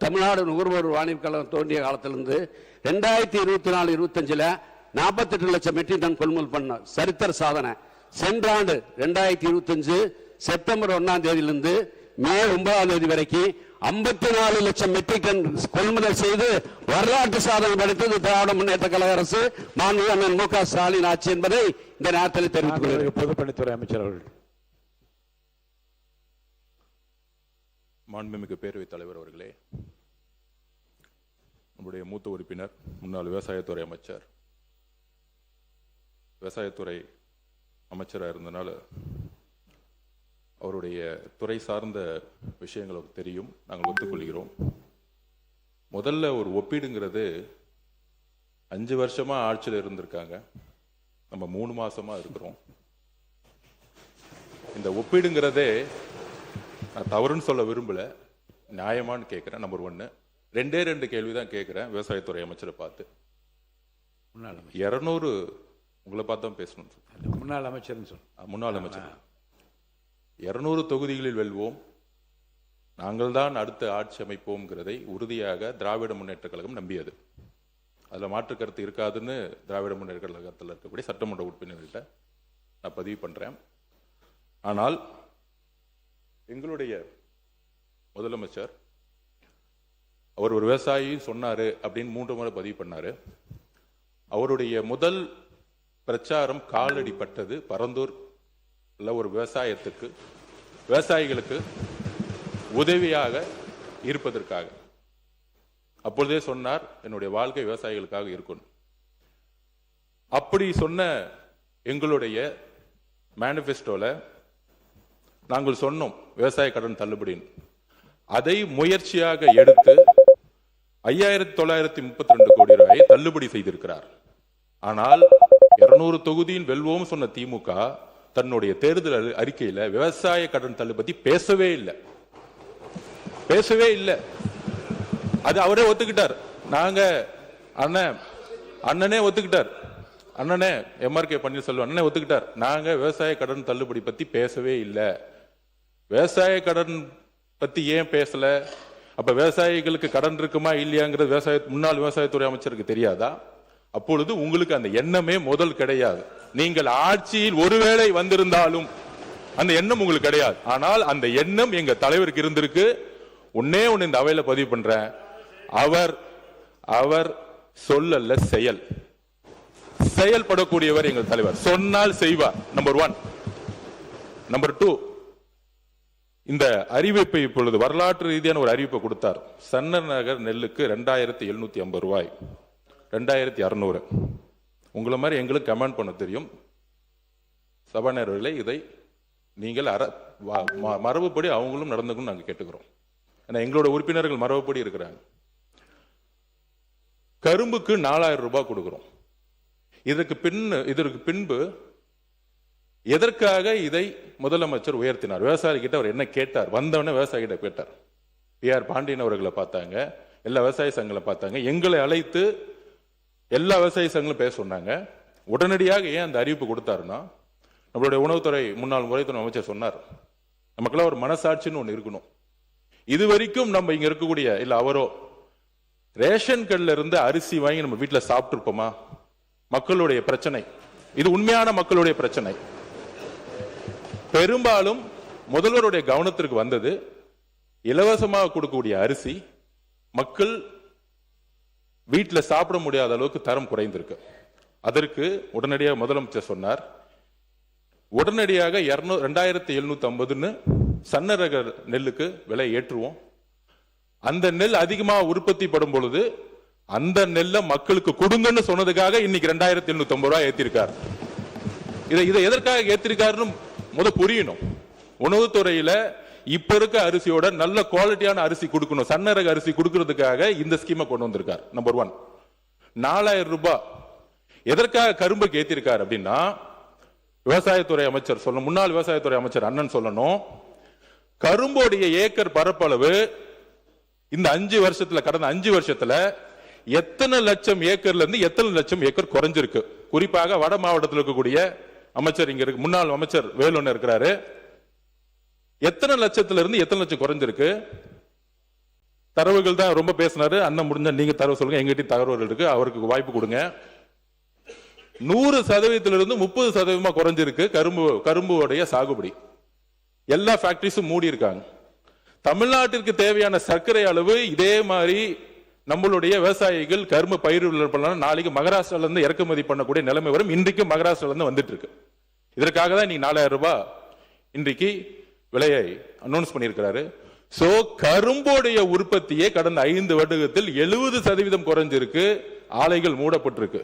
தமிழ்நாடு நுகர்வோர் வாணிப கழகம் தோன்றிய காலத்திலிருந்து 2024-25 48 லட்சம் மெட்ரிக் டன் கொள்முதல் பண்ண சரித்திர சாதனை. சென்ற ஆண்டு 2025 செப்டம்பர் 1ஆம் தேதியிலிருந்து மே 9ஆம் தேதி வரைக்கும் 54 லட்சம் மெட்ரிக் டன் கொள்முதல் செய்து வரலாற்று சாதனை படைத்தது திராவிட முன்னேற்ற கழக அரசு, மாண்புமிகு அண்ணன் மு.க. ஸ்டாலின் ஆட்சி என்பதை இந்த நேரத்தில் தெரிவித்துக் கொள்கிறேன். பொதுப்பணித்துறை அமைச்சர் அவர்கள். மாண்புமிகு பேரவைத் தலைவர் அவர்களே, நம்முடைய மூத்த உறுப்பினர் முன்னாள் விவசாயத்துறை அமைச்சர், விவசாயத்துறை அமைச்சராக இருந்தனால அவருடைய துறை சார்ந்த விஷயங்கள் தெரியும், நாங்கள் ஒத்துக்கொள்கிறோம். முதல்ல ஒரு ஒப்பீடுங்கிறது 5 வருஷமா ஆட்சியில் இருந்திருக்காங்க, நம்ம 3 மாசமா இருக்கிறோம். இந்த ஒப்பீடுங்கிறதே நான் தவறுன்னு சொல்ல விரும்பல, நியாயமானு கேட்கிறேன். நம்பர் 1. 2 கேள்விதான் கேட்கிறேன் விவசாயத்துறை அமைச்சரை பார்த்து. 200 உங்களை பார்த்து தான் பேசணும். முன்னாள் அமைச்சர் முன்னாள் அமைச்சர் 200 தொகுதிகளில் வெல்வோம், நாங்கள் தான் அடுத்த ஆட்சி அமைப்போம்ங்கிறதை உறுதியாக திராவிட முன்னேற்ற கழகம் நம்பியது. அதில் மாற்று கருத்து இருக்காதுன்னு திராவிட முன்னேற்ற கழகத்தில் இருக்கக்கூடிய சட்டமன்ற உறுப்பினர்கிட்ட நான் பதிவு பண்றேன். ஆனால் எங்களுடைய முதலமைச்சர் அவர் ஒரு விவசாயி சொன்னாரு அப்படின்னு 3 முறை பதிவு பண்ணாரு. அவருடைய முதல் பிரச்சாரம் காலடிப்பட்டது பரந்தூர் ஒரு விவசாயிகளுக்கு உதவியாக இருப்பதற்காக. அப்பொழுதே சொன்னார், என்னுடைய வாழ்க்கை விவசாயிகளுக்காக இருக்கணும். அப்படி சொன்ன எங்களுடைய மேனிஃபெஸ்டோல நாங்கள் சொன்னோம் விவசாய கடன் தள்ளுபடின்னு. அதை முயற்சியாக எடுத்து 5932 கோடி ரூபாயை தள்ளுபடி செய்திருக்கிறார். ஆனால் 200 தொகுதியின் வெல்வோம் சொன்ன திமுக தன்னுடைய தேர்தல் அறிக்கையில விவசாய கடன் தள்ளுபடி பேசவே இல்லை. அது அவரே ஒத்துக்கிட்டார். நாங்க அண்ணனே ஒத்துக்கிட்டார். அண்ணனே MRK பன்னீர்செல்வம் அண்ணனே ஒத்துக்கிட்டார். நாங்க விவசாய கடன் தள்ளுபடி பத்தி பேசவே இல்லை. விவசாய கடன் பத்தி ஏன் பேசல? அப்ப விவசாயிகளுக்கு கடன் இருக்குமா இல்லையாங்கிறது முன்னாள் விவசாயத்துறை அமைச்சருக்கு தெரியாதா? அப்பொழுது உங்களுக்கு அந்த எண்ணமே முதல் கிடையாது. நீங்கள் ஆட்சியில் ஒருவேளை வந்திருந்தாலும் அந்த எண்ணம் உங்களுக்கு கிடையாது. ஆனால் அந்த எண்ணம் எங்க தலைவருக்கு இருந்திருக்கு. ஒன்னே ஒன்னு இந்த அவையில பதிவு பண்றேன், அவர் சொல்லல்ல செயல்படக்கூடியவர் எங்கள் தலைவர். சொன்னால் செய்வார். நம்பர் 1. நம்பர் 2, இந்த அறிவிப்பை இப்பொழுது வரலாற்று ரீதியான ஒரு அறிவிப்பை கொடுத்தார். சன்னர் நகர் நெல்லுக்கு 2750 ரூபாய், 2600. உங்களை மாதிரி எங்களுக்கு கமெண்ட் பண்ண தெரியும். சபாநாயகர்களே, இதை நீங்கள் மரபுப்படி அவங்களும் நடந்துக்கணும் நாங்கள் கேட்டுக்கிறோம். ஏன்னா எங்களோட உறுப்பினர்கள் மரபுப்படி இருக்கிறாங்க. கரும்புக்கு 4000 ரூபாய் கொடுக்கிறோம். இதற்கு பின்பு எதற்காக இதை முதலமைச்சர் உயர்த்தினார்? விவசாயி கிட்ட அவர் என்ன கேட்டார்? வந்தவன விவசாயி கிட்ட கேட்டார். PR பாண்டியன் அவர்களை பார்த்தாங்க, எல்லா விவசாய சங்கங்களை பார்த்தாங்க, எங்களை அழைத்து எல்லா விவசாய சங்கங்களும் பேச சொன்னாங்க. உடனடியாக ஏன் அந்த அறிவிப்பு கொடுத்தாருன்னா, நம்மளுடைய உணவுத்துறை முன்னாள் முறைத்துறை அமைச்சர் சொன்னார், நமக்கெல்லாம் ஒரு மனசாட்சின்னு ஒன்று இருக்கணும். இதுவரைக்கும் நம்ம இங்க இருக்கக்கூடிய இல்ல அவரோ ரேஷன் கடையில இருந்து அரிசி வாங்கி நம்ம வீட்டுல சாப்பிட்டு இருப்போமா? மக்களுடைய பிரச்சனை இது, உண்மையான மக்களுடைய பிரச்சனை. பெரும்பாலும் முதல்வருடைய கவனத்திற்கு வந்தது இலவசமாக கொடுக்கக்கூடிய அரிசி மக்கள் வீட்டில் சாப்பிட முடியாத அளவுக்கு தரம் குறைந்திருக்கு. அதற்கு உடனடியாக முதலமைச்சர் சொன்னார், உடனடியாக 2750 சன்னரக நெல்லுக்கு விலை ஏற்றுவோம். அந்த நெல் அதிகமாக உற்பத்தி படும் பொழுது அந்த நெல்லை மக்களுக்கு கொடுங்கன்னு சொன்னதுக்காக இன்னைக்கு 2750 ரூபாய் ஏத்திருக்காரு. இதை எதற்காக ஏத்திருக்காருன்னு புரியணும். உணவுத்துறையில இப்ப இருக்க அரிசியோட நல்ல குவாலிட்டியான அரிசி கொடுக்கணும், சன்னரக அரிசி கொடுக்கறதுக்காக இந்த ஸ்கீமை கொண்டு வந்திருக்கார். நம்பர் 1. 4000 ரூபாய் எதற்காக கரும்புக்கு ஏத்திருக்காரு அப்படின்னா, விவசாயத்துறை அமைச்சர் சொல்லணும், முன்னாள் விவசாயத்துறை அமைச்சர் அண்ணன் சொல்லணும், கரும்போடைய ஏக்கர் பரப்பளவு இந்த 5 வருஷத்துல, கடந்த 5 வருஷத்துல எத்தனை லட்சம் ஏக்கர்ல இருந்து எத்தனை லட்சம் ஏக்கர் குறைஞ்சிருக்கு. குறிப்பாக வட மாவட்டத்தில் இருக்கக்கூடிய அமைச்சர் இங்க இருக்கு, முன்னாள் அமைச்சர் வேலுன்னு இருக்கிறாரு. எத்தனை லட்சத்துல இருந்து எத்தனை லட்சம் குறைஞ்சிருக்கு? தரவுகள் தான் ரொம்ப பேசினாரு. அண்ணன் முடிஞ்ச நீங்க தரவு சொல்லுங்க, எங்கிட்ட தகவல் இருக்கு, அவருக்கு வாய்ப்பு கொடுங்க. 100% 30% குறைஞ்சிருக்கு கரும்புடைய சாகுபடி. எல்லா ஃபேக்டரிஸும் மூடி இருக்காங்க. தமிழ்நாட்டிற்கு தேவையான சர்க்கரை அளவு இதே மாதிரி நம்மளுடைய விவசாயிகள் கரும்பு பயிர் பண்ணலாம். நாளைக்கு மகாராஷ்டிரால இருந்து இறக்குமதி பண்ணக்கூடிய நிலைமை வரும். இன்றைக்கு மகாராஷ்டிரால இருந்து வந்துட்டு இருக்கு. இதற்காக தான் இன்னைக்கு 4000 ரூபாய் இன்றைக்கு விலையை அனௌன்ஸ் பண்ணியிருக்கிறாரு. சோ கரும்போடைய உற்பத்தியே கடந்த 5 வருடத்தில் 70% குறைஞ்சிருக்கு. ஆலைகள் மூடப்பட்டிருக்கு.